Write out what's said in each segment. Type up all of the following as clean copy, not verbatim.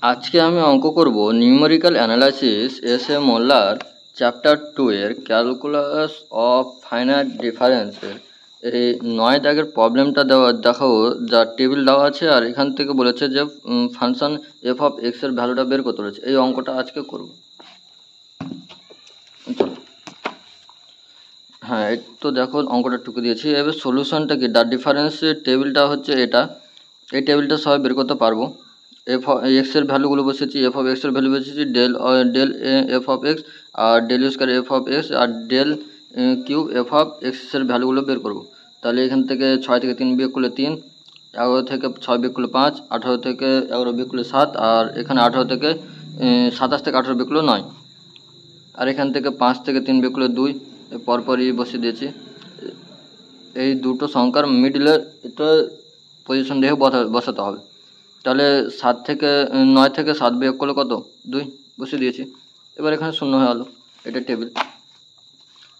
আজকে আমি অঙ্ক করব নিউমেরিক্যাল অ্যানালাইসিস এস এ মোল্লার চ্যাপ্টার 2 এর ক্যালকুলাস অফ ফাইনাইট ডিফারেন্সের এই 9 দাগের প্রবলেমটা দেখাবো, যা টেবিল দেওয়া আছে আর এখান থেকে বলেছে যে ফাংশন এফ অফ এক্স এর ভ্যালুটা বের করতে বলেছে। এই অঙ্কটা আজকে করব। চলো, হ্যাঁ, এই তো দেখো অঙ্কটা টুকে দিয়েছি। এবার সলিউশনটা কি, ডার ডিফারেন্সের টেবিলটা হচ্ছে এটা। এই টেবিলটা সবাই বের করতে পারবো। এফ এক্স এর ভ্যালুগুলো বসেছি, এফ অফ এক্স এর ভ্যালু বসেছি del del f of x আর del square f of x আর del cube f of x এর ভ্যালুগুলো বের করব। তাহলে এখান থেকে 6 থেকে 3 বিয়োগ করলে 3, 11 থেকে 6 বিয়োগ করলে 5, 18 থেকে 11 বিয়োগ করলে 7, আর এখানে 18 থেকে 27 থেকে 18 বিয়োগ করলে 9, আর এখান থেকে 5 থেকে 3 বিয়োগ করলে 2। পরপরই বসিয়ে দিয়েছি। এই দুটো সংখ্যার মিডলে এটা পজিশন দেখে বসাতে হবে। তাহলে 9 থেকে 7 বিয়োগ করলে কত, 2, বসিয়ে দিয়েছি। এবার এখানে শূন্য হয়ে গেল। এটা টেবিল।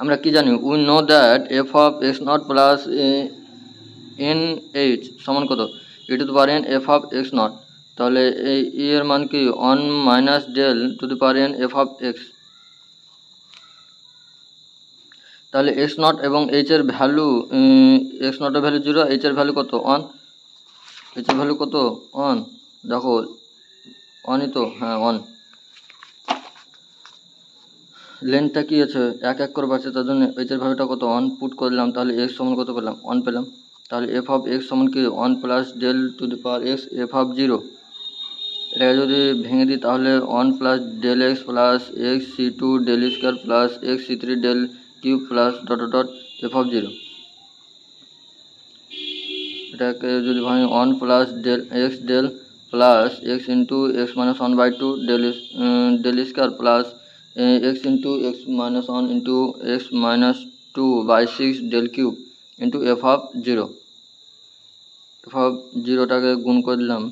আমরা কি জানি, we know that f of x naught plus n h সমান কত, e to the power n f of x naught. তাহলে এই এর মান কি 1 minus del to the power n f of x. তাহলে এক্স নট এবং এইচ এর ভ্যালু, এক্স নটের ভ্যালু 0, এইচ এর ভ্যালু কত 1, এইচ এর ভ্যালু কত 1, দেখো 1ই তো, হ্যাঁ 1। লেন্থটা কি আছে, এক এক করে বাড়ছে, তার জন্য এইচ এর ভ্যালুটা কত 1 পুট করলাম। তাহলে এক্স সমান কত পেলাম, 1 পেলাম। তাহলে এফ অফ এক্স সমান কি 1 plus del to the power x f of 0। এটাকে যদি ভেঙে দিই তাহলে 1 plus del x plus x C two del square plus x C three del cube plus dot dot f of 0। এটাকে যদি ভাঙি 1 plus del plus x into x minus 1/2 del square plus x into x minus 1 into x minus 2/6 del cube into f of 0। F of 0টাকে গুণ করে দিলাম,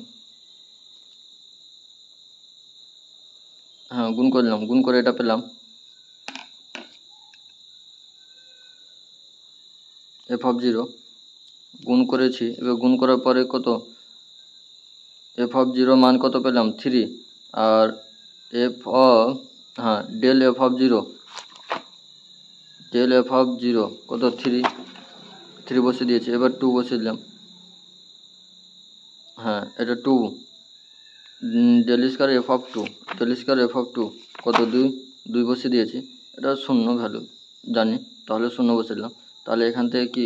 হ্যাঁ গুণ করে দিলাম, গুণ করে এটা পেলাম এফ অফ 0 গুণ করেছি। এবার গুণ করার পরে কত, এফ অফ 0 মান কত পেলাম 3, আর এফ অফ, হ্যাঁ del f of 0, del f of 0 কত 3 বসিয়ে দিয়েছি। এবার 2 বসিয়ে দিলাম, হ্যাঁ এটা 2 del square f of 2, del square f of 2 কত 2 বসিয়ে দিয়েছি। এটা শূন্য ভ্যালু জানি, তাহলে 0 বসিয়ে দিলাম। তাহলে এখান থেকে কি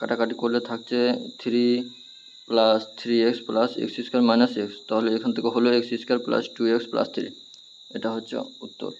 কাটাকাটি করলে থাকছে 3 plus 3x plus x square minus x. তাহলে এখান থেকে হলো x square plus 2x plus 3। এটা হচ্ছে উত্তর।